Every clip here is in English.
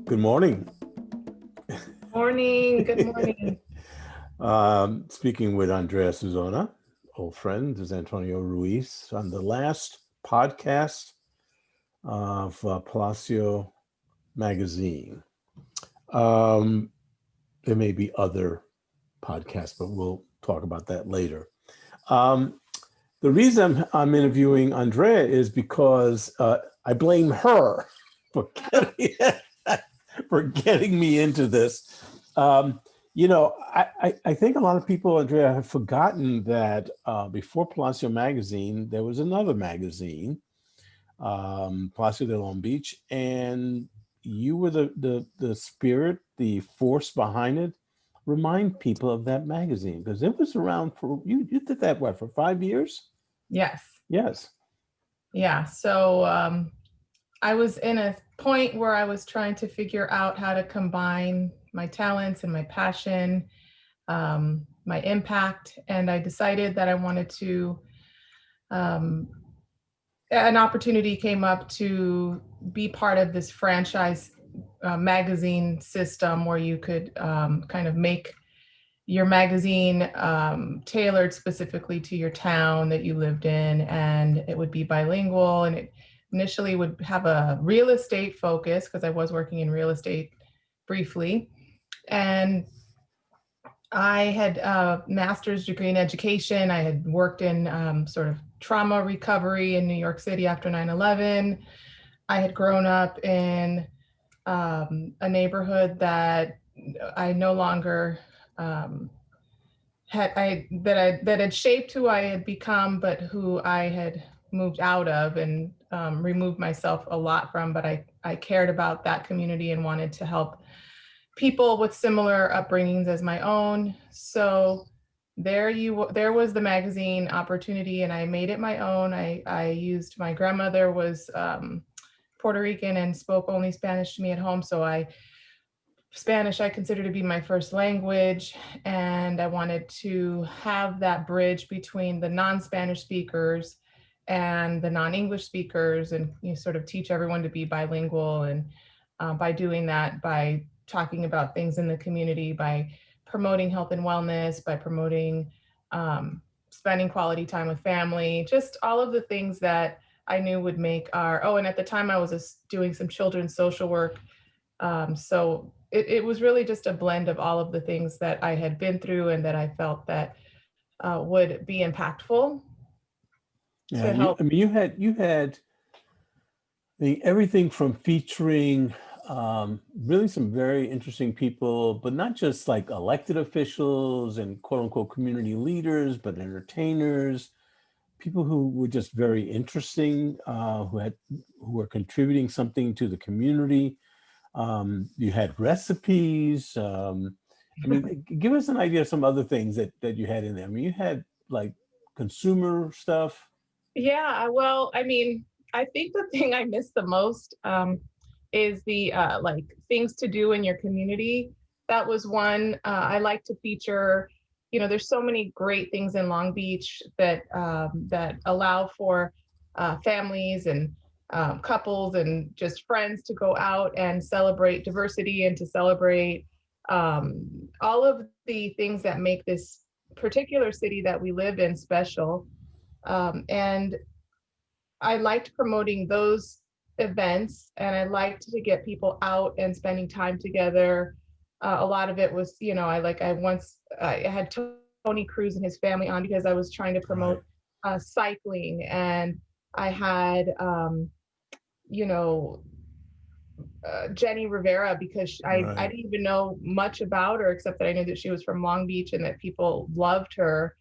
Good morning. Morning. Good morning. Speaking with Andrea Sulsona, old friend, this is Antonio Ruiz on the last podcast of Palacio magazine. Um, there may be other podcasts, but we'll talk about that later. Um, the reason I'm interviewing Andrea is because I blame her for getting, for getting me into this. Um, I think a lot of people, Andrea, have forgotten that before Palacio magazine, there was another magazine, Palacio de Long Beach, and you were the spirit, the force behind it. Remind people of that magazine because it was around for you did that what for 5 years? Yes. Yes. Yeah. So I was in a point where I was trying to figure out how to combine my talents and my passion, my impact. And I decided that I wanted to, um, an opportunity came up to be part of this franchise magazine system where you could kind of make your magazine tailored specifically to your town that you lived in, and it would be bilingual, and it initially would have a real estate focus because I was working in real estate briefly. And I had a master's degree in education. I had worked in sort of trauma recovery in New York City after 9/11. I had grown up in a neighborhood that I no longer that had shaped who I had become, but who I had moved out of and removed myself a lot from. But I cared about that community and wanted to help people with similar upbringings as my own. So there was the magazine opportunity, and I made it my own. I used my grandmother was Puerto Rican and spoke only Spanish to me at home, so Spanish I consider to be my first language, and I wanted to have that bridge between the non-Spanish speakers and the non-English speakers, and sort of teach everyone to be bilingual. And by doing that, by talking about things in the community, by promoting health and wellness, by promoting spending quality time with family, just all of the things that I knew would make and at the time I was doing some children's social work. So it was really just a blend of all of the things that I had been through and that I felt that would be impactful Yeah, to help. you had everything from featuring really some very interesting people, but not just like elected officials and quote unquote community leaders, but entertainers, people who were just very interesting, who were contributing something to the community. You had recipes. Give us an idea of some other things that you had in there. I mean, you had like consumer stuff. Yeah, well, I mean, I think the thing I miss the most is the like things to do in your community. That was one I like to feature. There's so many great things in Long Beach that allow for families and couples and just friends to go out and celebrate diversity and to celebrate all of the things that make this particular city that we live in special. And I liked promoting those events, and I liked to get people out and spending time together. A lot of it was, I had Tony Cruz and his family on because I was trying to Right. promote cycling, and I had, you know, Jenny Rivera because I Right. didn't even know much about her except that I knew that she was from Long Beach and that people loved her.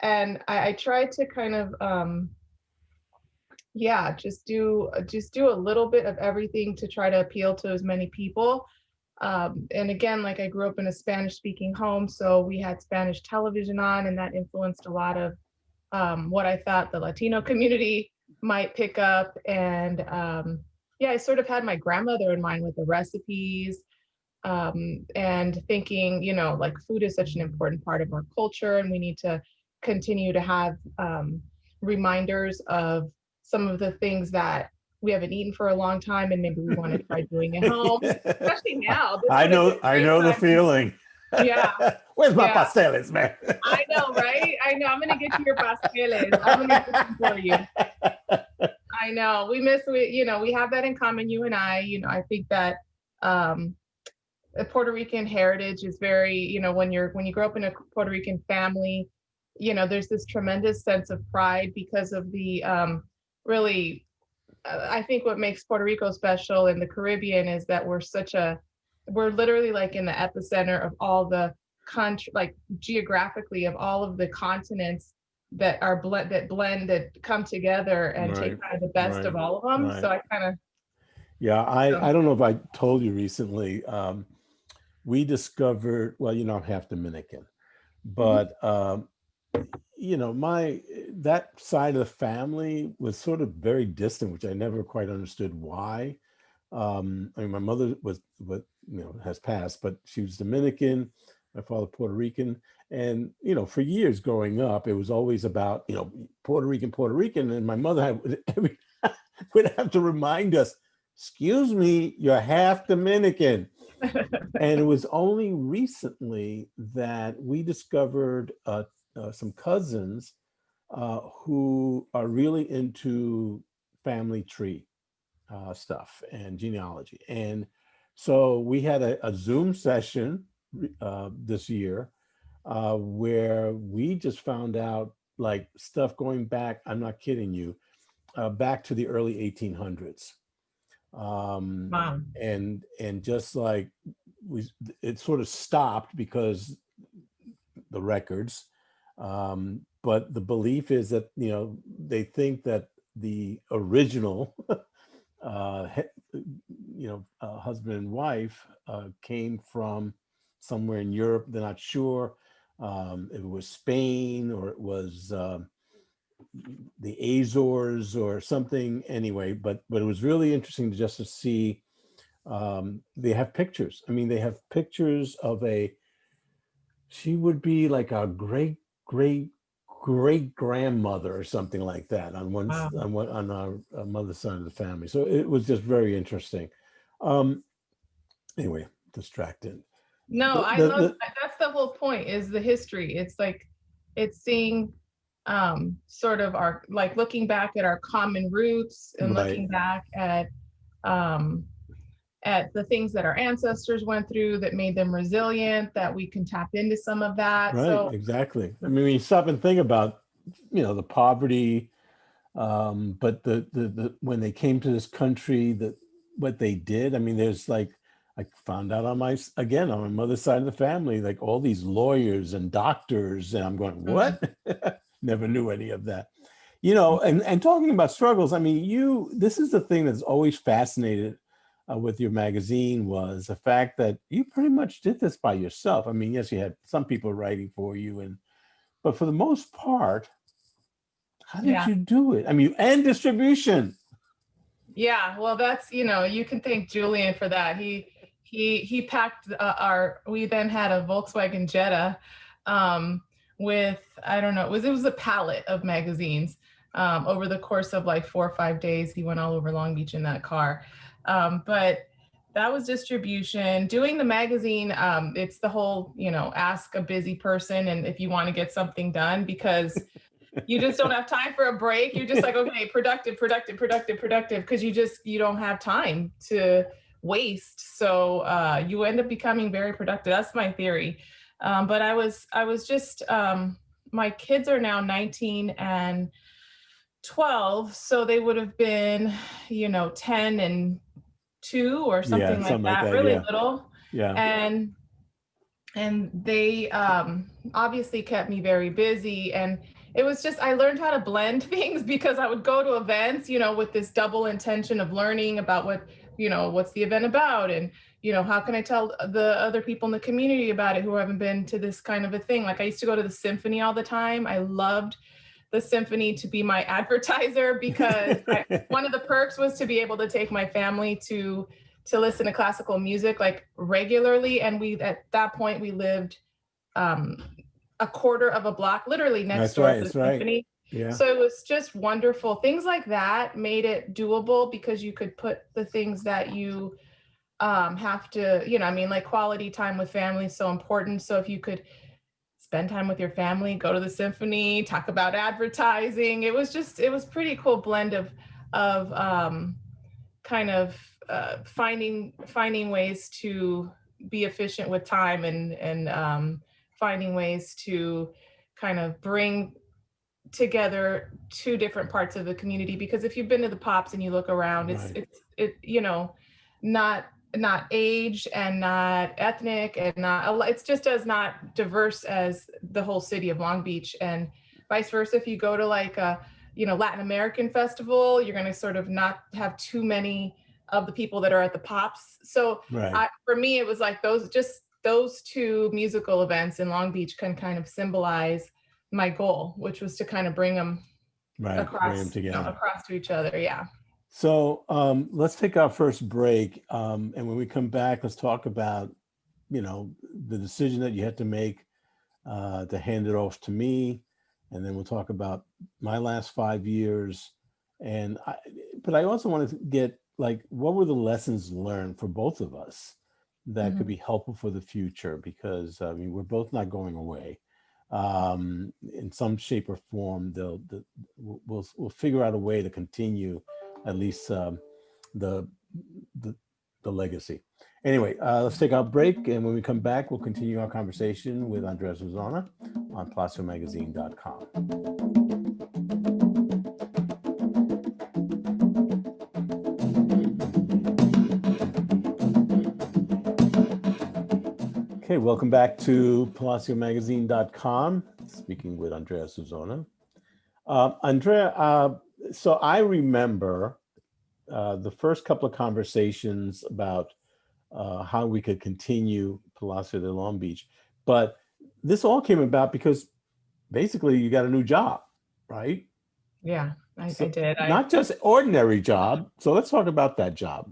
And I tried to kind of yeah, just do a little bit of everything to try to appeal to as many people. And again, like I grew up in a Spanish speaking home, so we had Spanish television on, and that influenced a lot of what I thought the Latino community might pick up. And yeah, I sort of had my grandmother in mind with the recipes, and thinking, like food is such an important part of our culture, and we need to continue to have reminders of some of the things that we haven't eaten for a long time and maybe we want to try doing it home. Especially now, this would have been a I great know the time. feeling. Yeah, Where's my yeah. pasteles, man? I know, right? I know. I'm gonna get you your pasteles. I'm gonna get them for you. I know. We have that in common, you and I. I think that um the Puerto Rican heritage is very, when you grow up in a Puerto Rican family, there's this tremendous sense of pride because of the really I think what makes Puerto Rico special in the Caribbean is that we're literally like in the epicenter of all the country, like geographically of all of the continents that are that come together and take Right, kind of the best right, of all of them. So right. I kind of, Yeah, um, I don't know if I told you recently. We discovered, well, I'm half Dominican, mhm, but my that side of the family was sort of very distant, which I never quite understood why. I mean, my mother was what has passed, but she was Dominican, my father Puerto Rican, and for years growing up, it was always about Puerto Rican, and my mother would have to remind us, "Excuse me, you're half Dominican." And it was only recently that we discovered some cousins who are really into family tree stuff and genealogy. And so we had a Zoom session this year where we just found out like stuff going back, I'm not kidding you, back to the early 1800s. Um, wow. and just like we, it sort of stopped because the records. But the belief is that they think that the original uh, husband and wife came from somewhere in Europe. They're not sure if it was Spain or it was the Azores or something. Anyway, but it was really interesting just to see. They have pictures. I mean, they have pictures of she would be like a great grandmother or something like that Wow. on our mother's side of the family. So it was just very interesting. Um, anyway, distracted. No, I love The that's the whole point is the history. It's like it's seeing sort of our like looking back at our common roots and right, looking back um at the things that our ancestors went through that made them resilient, that we can tap into some of that. right, So exactly. I mean, when you stop and think about the poverty, but the when they came to this country, that what they did. I mean, there's like I found out on on my mother's side of the family, like all these lawyers and doctors, and I'm going, mm, what? Never knew any of that. And talking about struggles, I mean, this is the thing that's always fascinated with your magazine was the fact that you pretty much did this by yourself. I mean, yes, you had some people writing for you, but for the most part, how did yeah. you do it? I mean, and distribution. Yeah, well, that's you can thank Julian for that. He packed we then had a Volkswagen Jetta um, with I don't know it was a pallet of magazines over the course of like 4 or 5 days. He went all over Long Beach in that car, but that was distribution. Doing the magazine, it's the whole ask a busy person and if you want to get something done because you just don't have time for a break. You're just like, okay, productive, because you don't have time to waste. So you end up becoming very productive. That's my theory. But I was just my kids are now 19 and 12, so they would have been 10 and 2 or Yeah, something like something like that, that. really Yeah, little. yeah. And they obviously kept me very busy, and it was just I learned how to blend things because I would go to events with this double intention of learning about what's the event about, and how can I tell the other people in the community about it who haven't been to this kind of a thing. Like I used to go to the symphony all the time. I loved the symphony to be my advertiser because one of the perks was to be able to take my family to listen to classical music like regularly, and we at that point we lived um, a quarter of a block literally next That's door right. to the That's right. symphony. Yeah. So it was just wonderful. Things like that made it doable because you could put the things that you have to, I mean, like quality time with family is so important. So if you could spend time with your family, go to the symphony, talk about advertising, it was pretty cool blend of kind of finding ways to be efficient with time and finding ways to kind of bring together two different parts of the community. Because if you've been to the Pops and you look around, Right. not age and not ethnic and not, it's just as not diverse as the whole city of Long Beach, and vice versa. If you go to like a Latin American festival, you're going to sort of not have too many of the people that are at the Pops. So Right. for me, it was like those two musical events in Long Beach can kind of symbolize my goal, which was to kind of bring them Right. Bring them together. across to each other. Yeah. So let's take our first break. And when we come back, let's talk about, the decision that you had to make to hand it off to me. And then we'll talk about my last 5 years. But I also wanted to get like, what were the lessons learned for both of us that could be helpful for the future? Because I mean, we're both not going away. In some shape or form, we'll figure out a way to continue at least the, the the legacy. Anyway, let's take our break, and when we come back, we'll continue our conversation with Andrea Sulsona on PalacioMagazine.com. Okay, welcome back to PalacioMagazine.com. Speaking with Andrea Sulsona. Andrea, so I remember the first couple of conversations about how we could continue Palacio de Long Beach. But this all came about because basically you got a new job, right? Yeah, I did. Not just ordinary job. So let's talk about that job.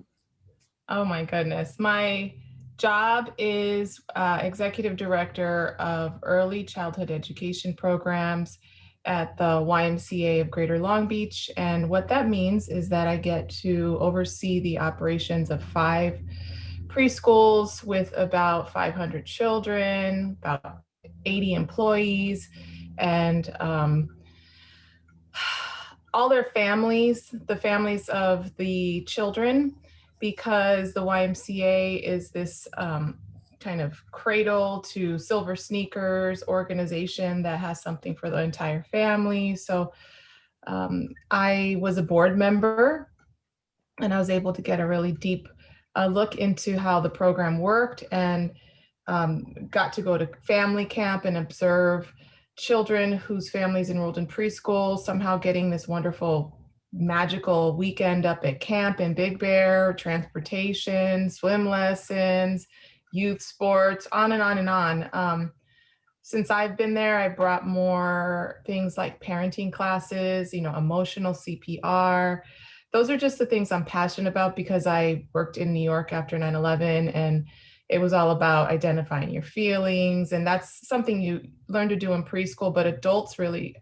Oh my goodness. My job is executive director of early childhood education programs at the YMCA of Greater Long Beach. And what that means is that I get to oversee the operations of 5 preschools with about 500 children, about 80 employees, and all their families, the families of the children, because the YMCA is this kind of cradle to silver sneakers organization that has something for the entire family. So I was a board member, and I was able to get a really deep look into how the program worked, and got to go to family camp and observe children whose families enrolled in preschool somehow getting this wonderful magical weekend up at camp in Big Bear, transportation, swim lessons, youth sports, on and on and on. Since I've been there, I brought more things like parenting classes, emotional CPR. Those are just the things I'm passionate about because I worked in New York after 9/11, and it was all about identifying your feelings. And that's something you learn to do in preschool, but adults really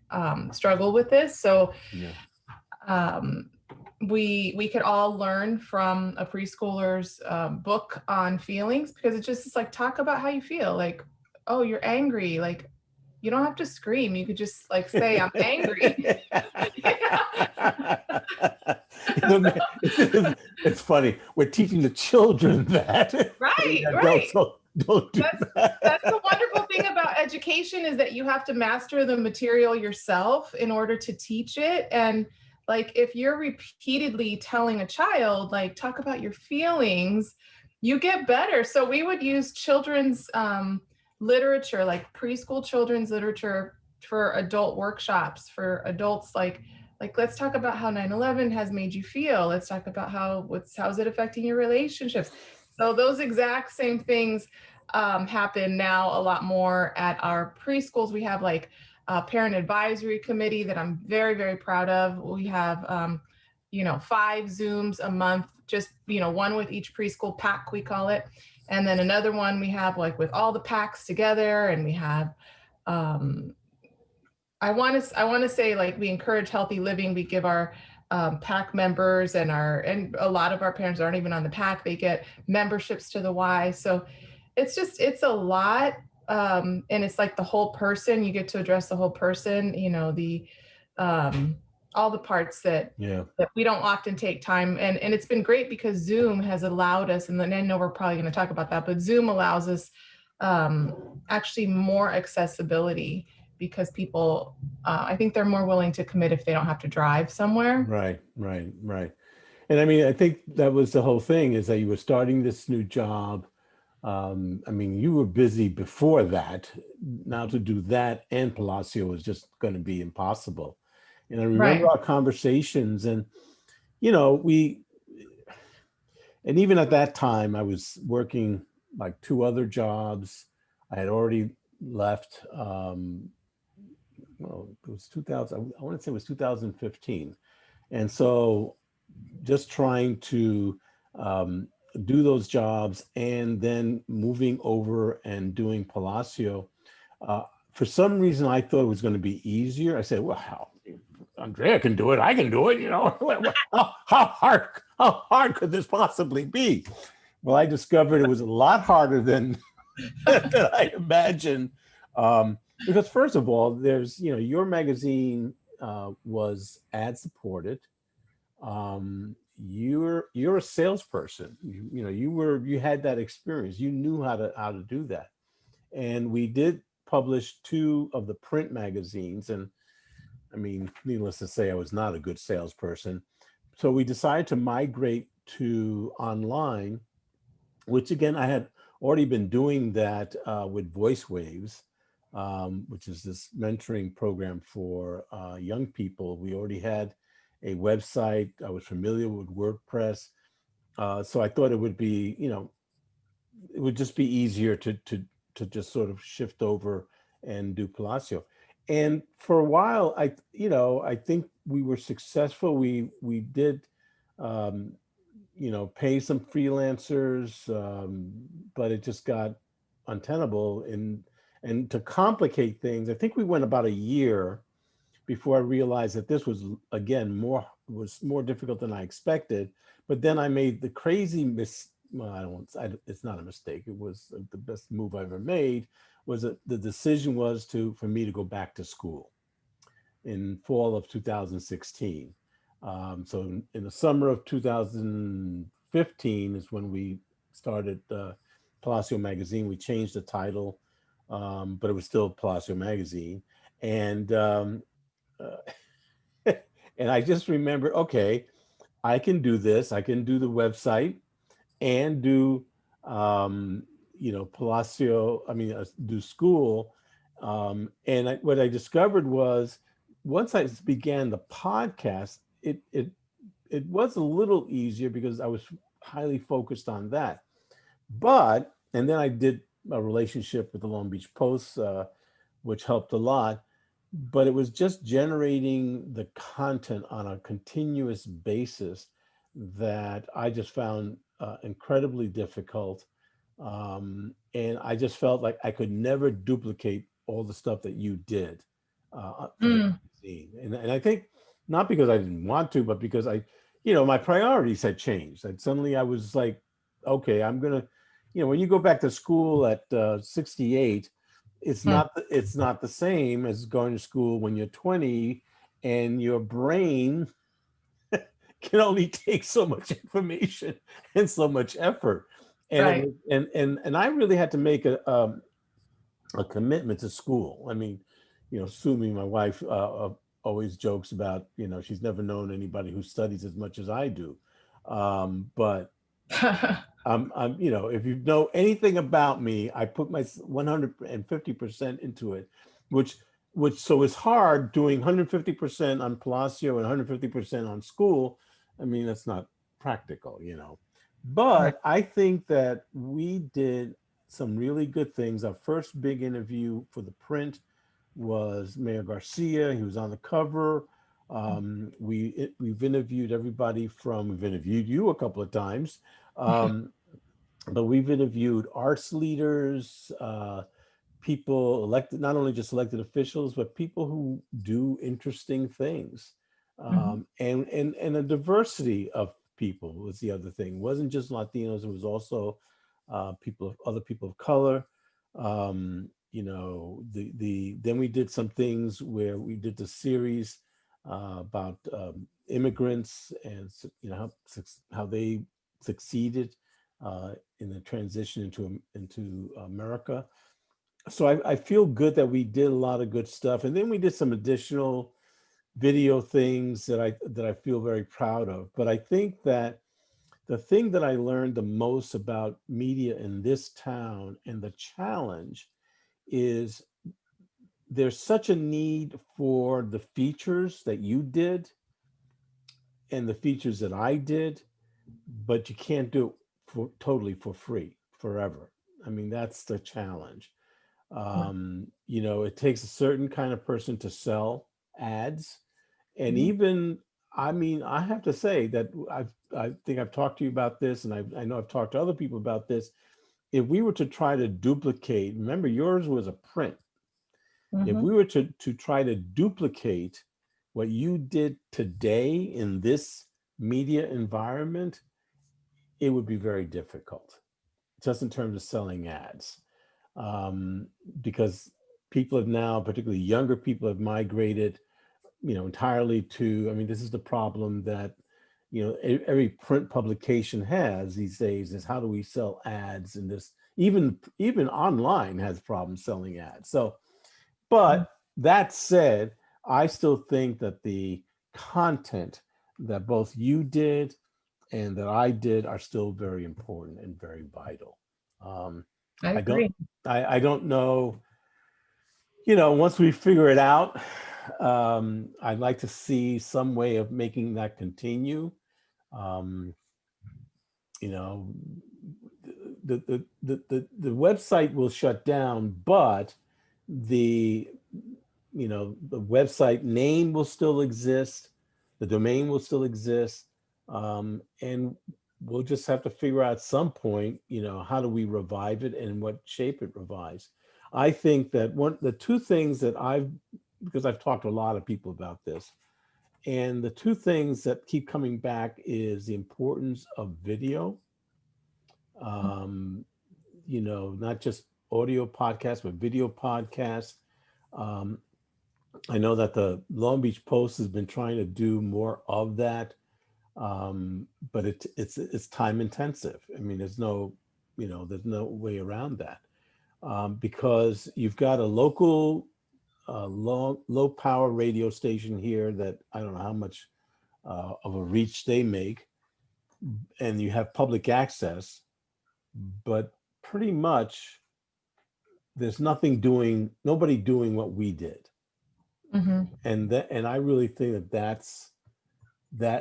struggle with this. So Yeah. We could all learn from a preschooler's book on feelings, because it's like, talk about how you feel. Like, oh, you're angry. Like, you don't have to scream. You could just like say, I'm angry. It's funny. We're teaching the children that. Right, Adults right. don't do that. That's the wonderful thing about education, is that you have to master the material yourself in order to teach it. And like, if you're repeatedly telling a child, like, talk about your feelings, you get better. So we would use children's literature, like preschool children's literature, for adult workshops for adults. Like let's talk about how 9/11 has made you feel. Let's talk about how's it affecting your relationships. So those exact same things happen now a lot more at our preschools. We have like a parent advisory committee that I'm very, very proud of. We have 5 Zooms a month, just one with each preschool pack, we call it. And then another one we have like with all the packs together, and we have I want to say, like, we encourage healthy living. We give our pack members and a lot of our parents aren't even on the pack. They get memberships to the Y. So it's a lot. And it's like the whole person. You get to address the whole person. The um, all the parts Yeah. that we don't often take time. And it's been great because Zoom has allowed us. And then I know we're probably going to talk about that, but Zoom allows us actually more accessibility because people, I think they're more willing to commit if they don't have to drive somewhere. Right, right, right. And I mean, I think that was the whole thing, is that you were starting this new job. I mean, you were busy before that. Now to do that and Palacio was just going to be impossible. And I remember Right. our conversations, and we, and even at that time, I was working like two other jobs. I had already left. Well, it was 2000. I want to say it was 2015, and so just trying to um, do those jobs and then moving over and doing Palacio. Uh, for some reason, I thought it was going to be easier. I said, "Well, how Andrea can do it, I can do it." How hard could this possibly be? Well, I discovered it was a lot harder than than I imagined. Because first of all, there's your magazine was ad supported. You're a salesperson. You had that experience. You knew how to do that. And we did publish two of the print magazines. And I mean, needless to say, I was not a good salesperson. So we decided to migrate to online, which again, I had already been doing that with Voice Waves, which is this mentoring program for young people. We already had a website. I was familiar with WordPress. So I thought it would be, it would just be easier to just sort of shift over and do Palacio. And for a while, I think we were successful. We did, um, pay some freelancers, but it just got untenable. And to complicate things, I think we went about a year before I realized that this was again more difficult than I expected. But then I made the crazy well, it's not a mistake. It was the best move I ever made. Was that the decision was for me to go back to school in fall of 2016. So in the summer of 2015 is when we started Palacio Magazine. We changed the title, but it was still Palacio Magazine. And uh, and I just remember, okay, I can do this. I can do the website and do, Palacio. I mean, do school. And what I discovered was once I began the podcast, it was a little easier because I was highly focused on that. And then I did a relationship with the Long Beach Post, which helped a lot. But it was just generating the content on a continuous basis that I just found incredibly difficult. And I just felt like I could never duplicate all the stuff that you did for the Mm, magazine. And I think not because I didn't want to, but because my priorities had changed. And suddenly I was like, okay, I'm going to, when you go back to school at 68, mm, it's not the same as going to school when you're 20 and your brain can only take so much information and so much effort. And it right. was, and I really had to make a commitment to school. I mean, Sumi, my wife, always jokes about, she's never known anybody who studies as much as I do. But if you know anything about me, I put my 150% into it, which, so it's hard doing 150% on Palacio and 150% on school. I mean, that's not practical. Right. But I think that we did some really good things. Our first big interview for the print was Mayor Garcia. He was on the cover. We've interviewed everybody we've interviewed you a couple of times. Um, but we've interviewed arts leaders, people elected, not only just elected officials, but people who do interesting things. Mhm. And a diversity of people was the other thing. It wasn't just Latinos, it was also other people of color. The then we did some things where we did the series about immigrants and how they succeeded in the transition into America. So I feel good that we did a lot of good stuff, and then we did some additional video things that I feel very proud of. But I think that the thing that I learned the most about media in this town and the challenge is there's such a need for the features that you did and the features that I did, but you can't do it totally for free forever. I mean, that's the challenge. It takes a certain kind of person to sell ads. And Mhm. even, I mean, I have to say that I think I've talked to you about this, and I know I've talked to other people about this. If we were to try to duplicate, remember yours was a print. If Mhm. we were to try to duplicate what you did today in this media environment, it would be very difficult, just in terms of selling ads. um, because people have now, particularly younger people, have migrated, entirely to. I mean, this is the problem that every print publication has these days, is how do we sell ads? And this even online has problems selling ads. So, Mhm. but that said, I still think that the content that both you did and that I did are still very important and very vital. Um, I I don't, agree. I don't know. Once we figure it out, I'd like to see some way of making that continue. Um, you know, the website will shut down, but the the website name will still exist, the domain will still exist, and we'll just have to figure out at some point, how do we revive it and what shape it revives. I think that the two things that because I've talked to a lot of people about this, and the two things that keep coming back is the importance of video. Um, not just audio podcasts, but video podcasts. Um, I know that the Long Beach Post has been trying to do more of that, but it's time intensive. I mean, there's no way around that, because you've got a local low power radio station here that I don't know how much of a reach they make, and you have public access, but pretty much there's nobody doing what we did. Mhm. And I really think that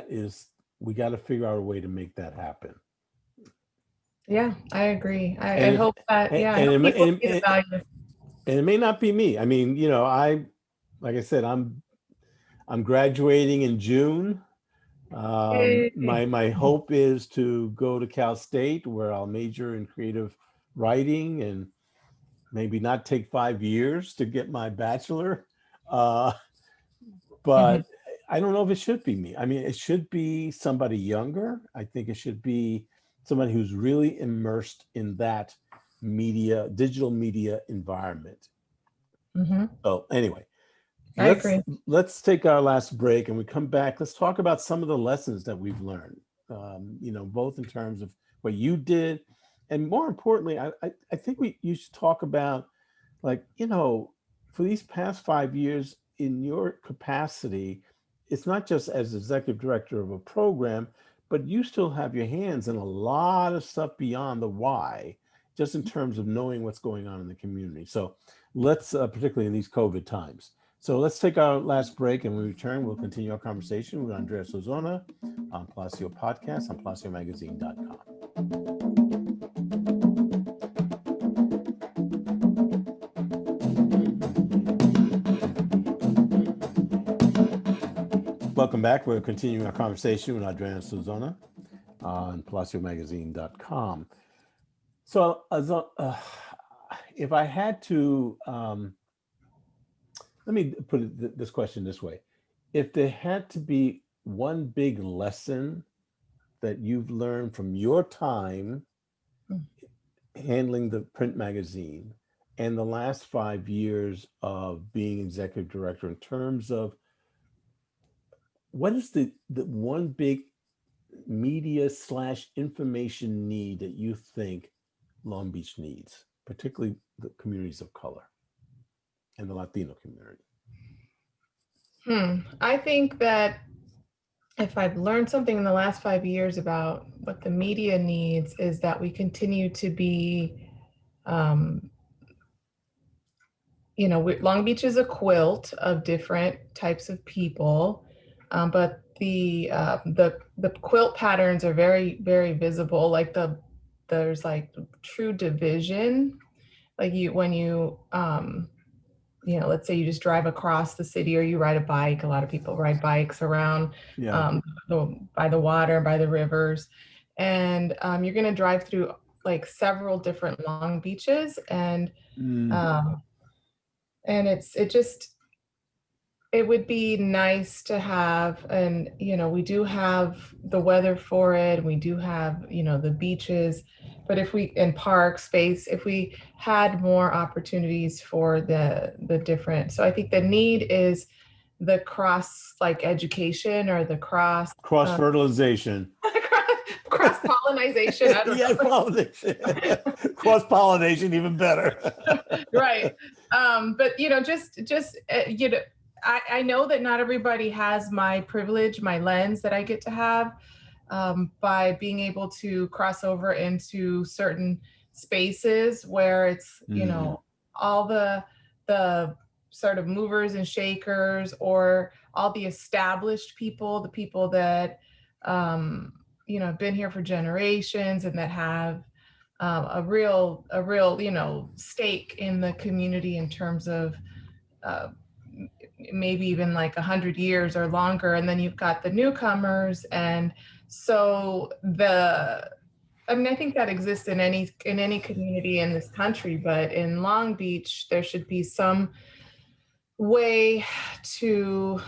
is, we got to figure out a way to make that happen. Yeah, I agree. I And hope that, and yeah, I and hope it, people and, see the and, value. and it may not be me. I mean, like I said, I'm graduating in June. Yay. My hope is to go to Cal State, where I'll major in creative writing, and maybe not take 5 years to get my bachelor. Uh, Mhm. but I don't know if it should be me. I mean, it should be somebody younger. I think it should be somebody who's really immersed in that digital media environment. Mhm. So anyway, I let's agree. let's take our last break, and we come back. Let's talk about some of the lessons that we've learned. Both in terms of what you did, and more importantly, I think you should talk about, like, for these past 5 years in your capacity. It's not just as executive director of a program, but you still have your hands in a lot of stuff beyond the why, just in terms of knowing what's going on in the community. So let's, particularly in these COVID times. So let's take our last break, and when we return, we'll continue our conversation with Andrea Sulsona on Palacio Podcast on PalacioMagazine.com. Welcome back. We're continuing our conversation with Andrea Sulsona on PalacioMagazine.com. So, if I had to, let me put this question this way. If there had to be one big lesson that you've learned from your time handling the print magazine and the last 5 years of being executive director, in terms of what is the one big media slash information need that you think Long Beach needs, particularly the communities of color and the Latino community? I think that if I've learned something in the last 5 years about what the media needs is that we continue to be, um, Long Beach is a quilt of different types of people, but the quilt patterns are very, very visible. Like there's like true division. Like when let's say you just drive across the city or you ride a bike. A lot of people ride bikes around Yeah. by the water, by the rivers, and you're going to drive through like several different Long Beaches, Mm, um, and it would be nice to have, and we do have the weather for it. We do have the beaches, but if we in park space, if we had more opportunities for the different, so I think the need is the cross like education or the cross fertilization. cross pollination. I don't Yeah, pollination. Cross pollination, even better. know. Right. But just I know that not everybody has my privilege, my lens that I get to have, by being able to cross over into certain spaces where it's Mm, all the sort of movers and shakers, or all the established people, the people that have been here for generations and that have a real stake in the community in terms of uh, maybe even like 100 years or longer. And then you've got the newcomers. And so I think that exists in any community in this country, but in Long Beach there should be some way to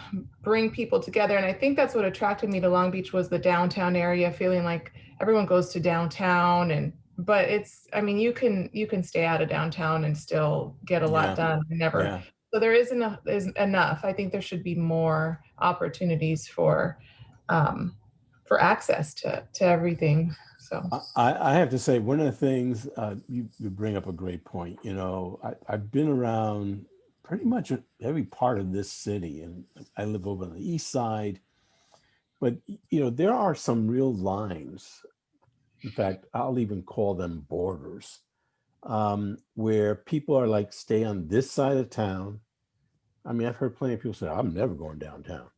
bring people together. And I think that's what attracted me to Long Beach was the downtown area, feeling like everyone goes to downtown. But you can stay out of downtown and still get a lot yeah, done. Never. yeah. So there is enough. I think there should be more opportunities for access to everything. So I have to say, one of the things you bring up a great point. I've been around pretty much every part of this city, and I live over on the east side. But there are some real lines. In fact, I'll even call them borders, where people are like, stay on this side of town. I mean, I've heard plenty of people say, I'm never going downtown.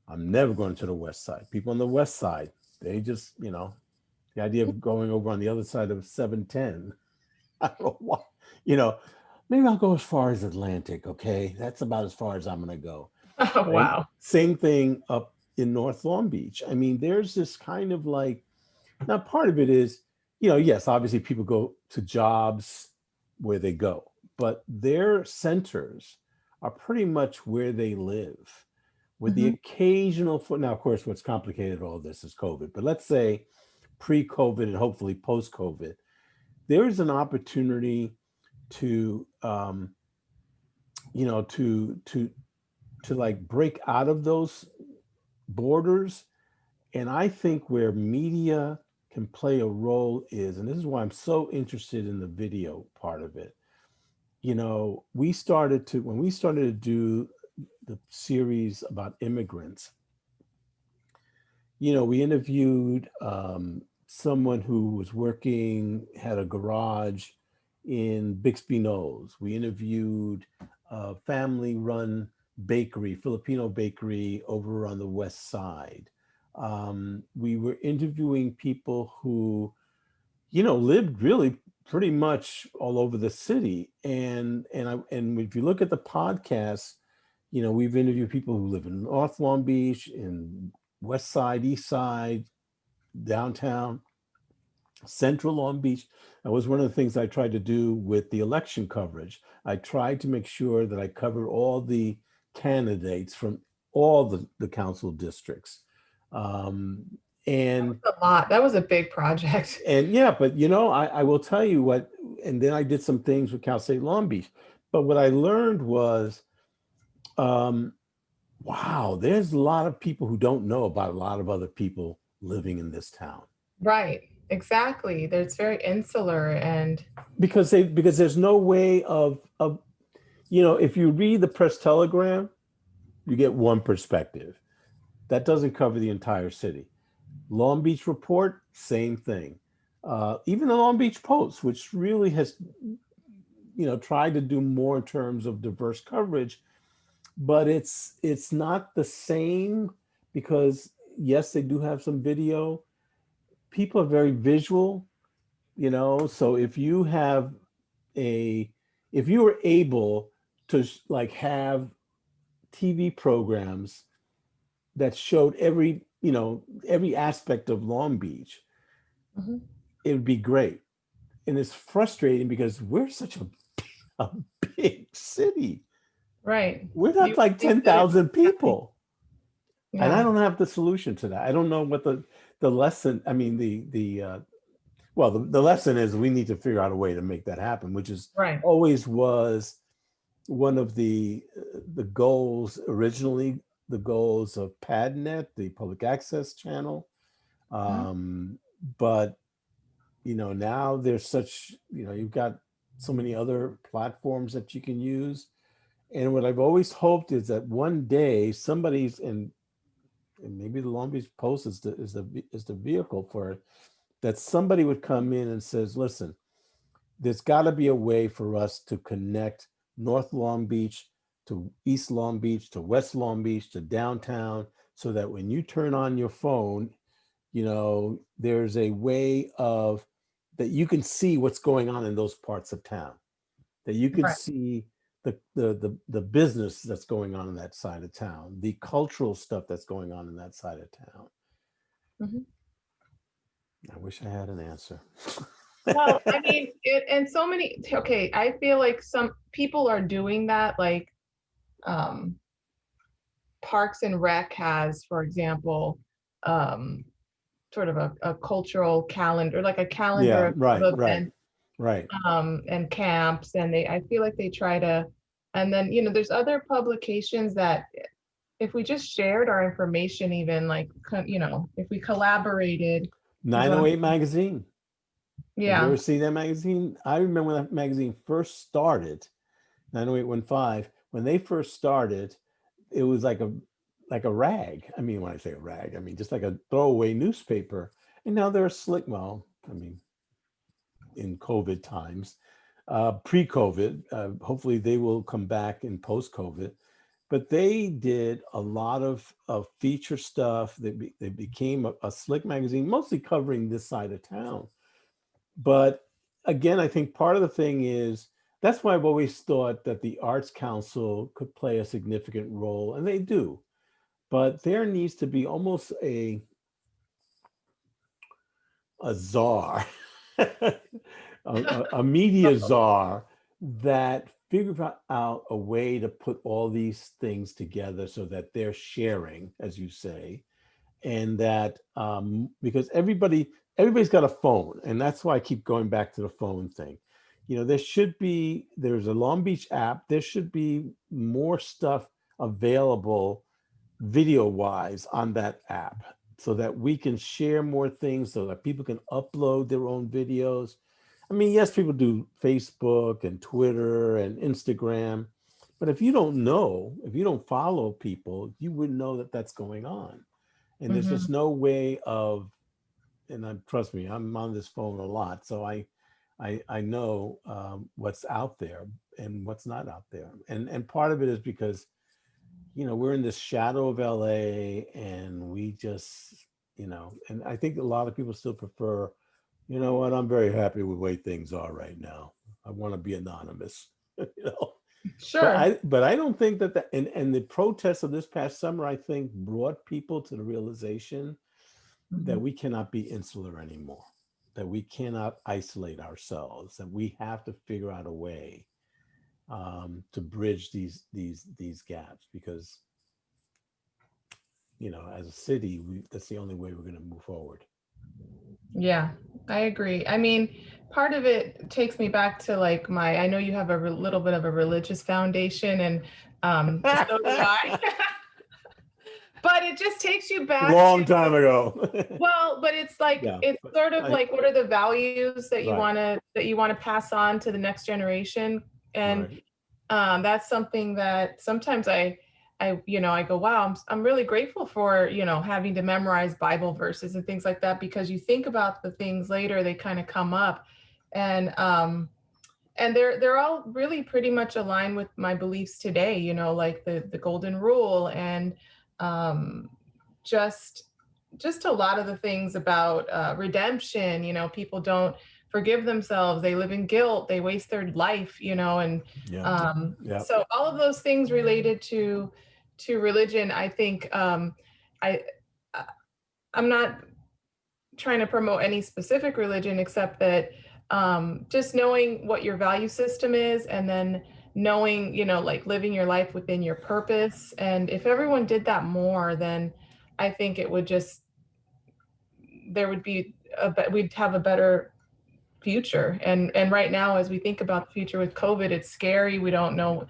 I'm never going to the west side. People on the west side, they just, the idea of going over on the other side of 710. I don't know why, you know, maybe I'll go as far as Atlantic. Okay. That's about as far as I'm going to go. Right. wow. Same thing up in North Long Beach. I mean, there's this kind of like, now part of it is, yes, obviously people go to jobs where they go, but their centers are pretty much where they live, with the Mhm. occasional foot. Now, of course, what's complicated all this is COVID, but let's say pre-COVID and hopefully post-COVID, there is an opportunity to, to like break out of those borders. And I think where media can play a role is, and this is why I'm so interested in the video part of it. When we started to do the series about immigrants, we interviewed someone who was had a garage in Bixby Knolls. We interviewed a family run bakery, Filipino bakery over on the west side. We were interviewing people who, lived really pretty much all over the city. And if you look at the podcast, we've interviewed people who live in North Long Beach, in West Side, East Side, downtown. Central Long Beach. That was one of the things I tried to do with the election coverage. I tried to make sure that I covered all the candidates from all the council districts. Um, and A lot. That was a big project. and yeah, but I will tell you what, and then I did some things with Cal State Long Beach. But what I learned was, um, wow, there's a lot of people who don't know about a lot of other people living in this town. Right. Exactly. It's very insular and Because there's no way of if you read the press telegram, you get one perspective. That doesn't cover the entire city. Long Beach Report, same thing. Even the Long Beach Post, which really has tried to do more in terms of diverse coverage, but it's not the same because yes, they do have some video. People are very visual, so if you were able to like have TV programs that showed every aspect of Long Beach, Mhm. it would be great. And it's frustrating because we're such a big city. Right. We're You not would like think that it 10,000 definitely, people. And I yeah. don't have the solution to that. I don't know what the lesson, I mean, the lesson is we need to figure out a way to make that happen, which is Right. always was one of the goals originally, the goals of PadNet, the public access channel. Mhm. But now there's you've got so many other platforms that you can use. And what I've always hoped is that one day somebody's and maybe the Long Beach Post is the vehicle for it, that somebody would come in and says, listen, there's got to be a way for us to connect North Long Beach to East Long Beach to West Long Beach to downtown, so that when you turn on your phone, there's a way of that you can see what's going on in those parts of town, that you can Right. see the business that's going on in that side of town, the cultural stuff that's going on in that side of town. Mhm. I wish I had an answer. Well, I mean, and so many, okay, I feel like some people are doing that, like um, Parks and Rec has, for example, um, sort of a cultural calendar, like a calendar Yeah, of right, right, events right. and camps, and I feel like they try to, and then there's other publications that if we just shared our information, even like if we collaborated, is what I'm. 908 magazine. Have you Yeah. ever seen that magazine? I remember when that magazine first started, 90815. When they first started, it was like a rag. I mean, when I say a rag, I mean just like a throwaway newspaper. And now they're slick. Well, I mean, in COVID times, pre-COVID, hopefully they will come back in post-COVID. But they did a lot of feature stuff. They became a slick magazine, mostly covering this side of town. But again, I think part of the thing is that's why I've always thought that the Arts Council could play a significant role, and they do. But there needs to be almost a czar, a media czar that figures out a way to put all these things together so that they're sharing, as you say, and that because everybody's got a phone, and that's why I keep going back to the phone thing. There's a Long Beach app. There should be more stuff available video wise on that app so that we can share more things, so that people can upload their own videos. I mean, yes, people do Facebook and Twitter and Instagram, but if you don't follow people, you wouldn't know that that's going on. And there's Mhm. just no way of, and trust me, I'm on this phone a lot, so I know what's out there and what's not out there. And part of it is because we're in this shadow of LA, and we just and I think a lot of people still prefer, what, I'm very happy with the way things are right now. I want to be anonymous. you know but Sure. I don't think that and the protests of this past summer, I think, brought people to the realization that Mhm. we cannot be insular anymore. that we cannot isolate ourselves, that we have to figure out a way to bridge these gaps, because as a city, that's the only way we're going to move forward. Yeah, I agree. I mean, part of it takes me back to like I know you have a little bit of a religious foundation, and so do I. But it just takes you back to, Long time ago. well, but it's like, Yeah, it's but sort of like, what are the values that you right, want to pass on to the next generation? And right. that's something that sometimes I go, wow, I'm really grateful for, having to memorize Bible verses and things like that, because you think about the things later, they kind of come up, and they're all really pretty much aligned with my beliefs today, like the golden rule, and um, just just a lot of the things about redemption. People don't forgive themselves, they live in guilt, they waste their life, and Yeah, yeah, so all of those things related to religion, I think, I I'm not trying to promote any specific religion, except that just knowing what your value system is, and then knowing, like living your life within your purpose. And if everyone did that more, then I think it would just, there would be we'd have a better future. And right now, as we think about the future with COVID, it's scary. We don't know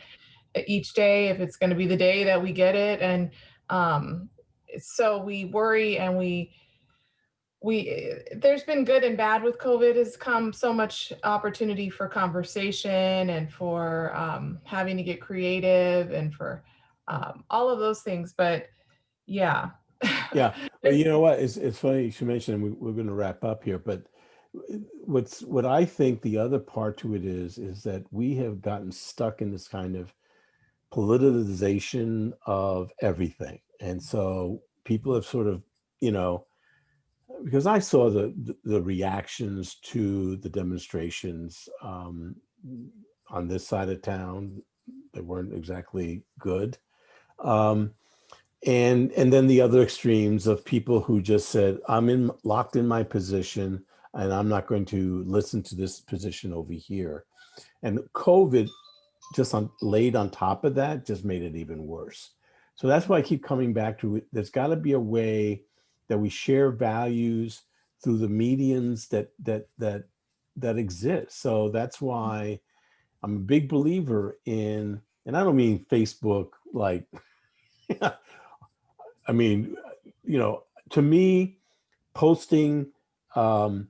each day if it's going to be the day that we get it. And um, so we worry, and we there's been good and bad with COVID. Has come so much opportunity for conversation, and for having to get creative, and for all of those things. But yeah. yeah. Well, you know what? It's funny you should mention, and we're going to wrap up here, but what I think the other part to it is that we have gotten stuck in this kind of politicization of everything. And so people have sort of, you know, because I saw the reactions to the demonstrations on this side of town. They weren't exactly good. Um, and then the other extremes of people who just said, I'm locked in my position, and I'm not going to listen to this position over here. And COVID just laid on top of that, just made it even worse. So that's why I keep coming back to it. There's got to be a way that we share values through the mediums that exist. So that's why I'm a big believer in, and I don't mean Facebook like, I mean, to me, posting, um,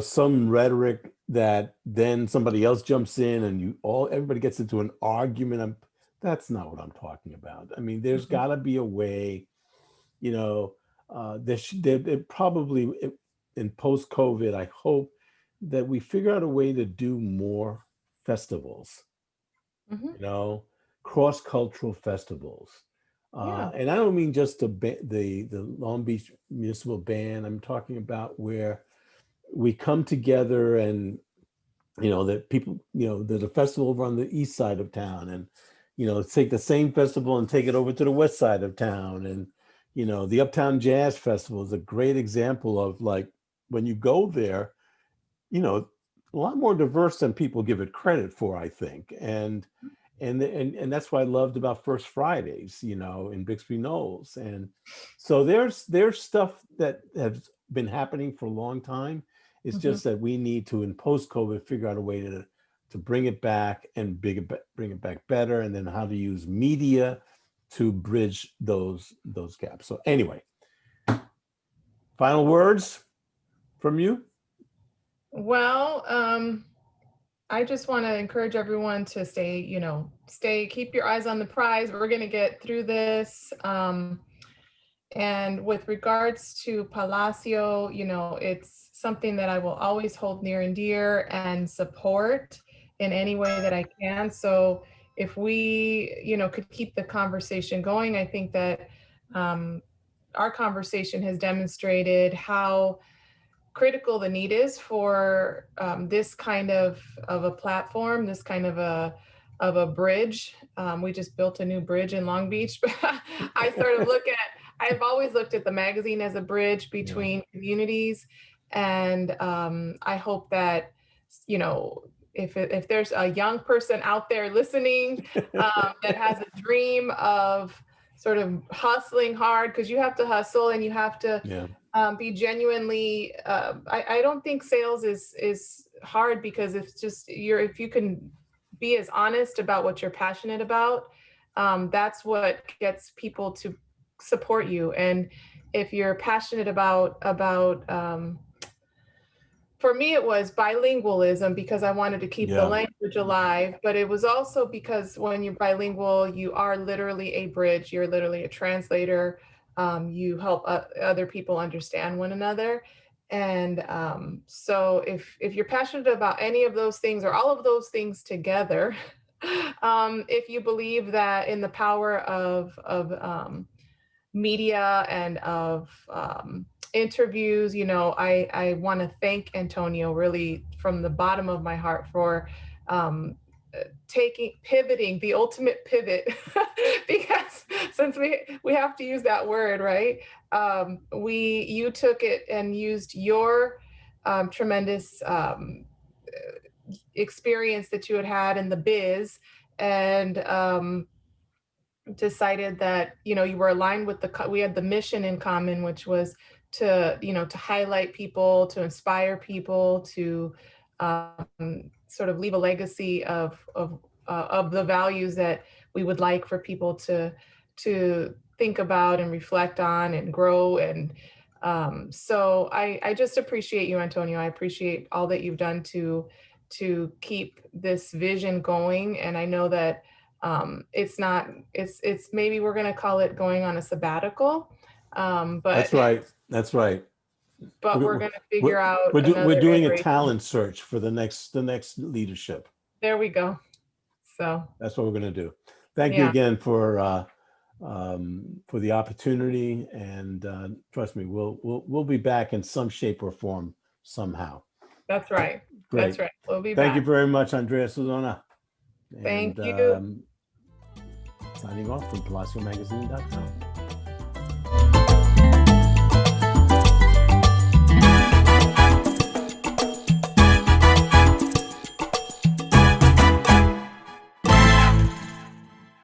some rhetoric that then somebody else jumps in and everybody gets into an argument. That's not what I'm talking about. I mean, there's Mhm. got to be a way, there probably in post-COVID, I hope that we figure out a way to do more festivals, Mhm. you know, cross-cultural festivals. Yeah. And I don't mean just the Long Beach Municipal Band. I'm talking about where we come together, and that people, there's a festival over on the east side of town, and take the same festival and take it over to the west side of town. And the Uptown Jazz Festival is a great example of, like, when you go there, a lot more diverse than people give it credit for, I think. And that's what I loved about First Fridays, in Bixby Knolls. And so there's stuff that has been happening for a long time. It's Mhm. just that we need to, in post-COVID, figure out a way to bring it back, and bring it back better, and then how to use media to bridge those gaps. So anyway, final words from you. Well, I just want to encourage everyone to keep your eyes on the prize. We're going to get through this. And with regards to Palacio, it's something that I will always hold near and dear and support in any way that I can. So if we, could keep the conversation going, I think that um, our conversation has demonstrated how critical the need is for this kind of a platform, this kind of a bridge. We just built a new bridge in Long Beach, but I've always looked at the magazine as a bridge Yeah. between communities. And I hope that, you know, if there's a young person out there listening that has a dream of sort of hustling hard, because you have to hustle and you have to Yeah. be genuinely. I don't think sales is hard, because it's just if you can be as honest about what you're passionate about, that's what gets people to support you. And if you're passionate about for me, it was bilingualism, because I wanted to keep the Yeah. language alive, but it was also because when you're bilingual, you are literally a bridge, you're literally a translator. You help other people understand one another. And so if you're passionate about any of those things or all of those things together, if you believe that in the power of media and of interviews, you know, I want to thank Antonio really from the bottom of my heart for um, pivoting, the ultimate pivot, because since we have to use that word, right? You took it and used your tremendous experience that you had in the biz, and decided that, you know, you were aligned with we had the mission in common, which was to, you know, to highlight people, to inspire people, to sort of leave a legacy of the values that we would like for people to think about and reflect on and grow. And so I just appreciate you, Antonio. I appreciate all that you've done to keep this vision going. And I know that it's maybe we're going to call it going on a sabbatical, That's but right. That's right. we're We're, going to figure out we're another doing a iteration. talent search for the next leadership. There we go. So That's what we're going to do. Thank you yeah, again for the opportunity, and trust me, we'll be back in some shape or form somehow. that's right. That's Great. right. We'll be Thank you back. very much, Andrea Sulsona. And Thank you. signing off from PalacioMagazine.com.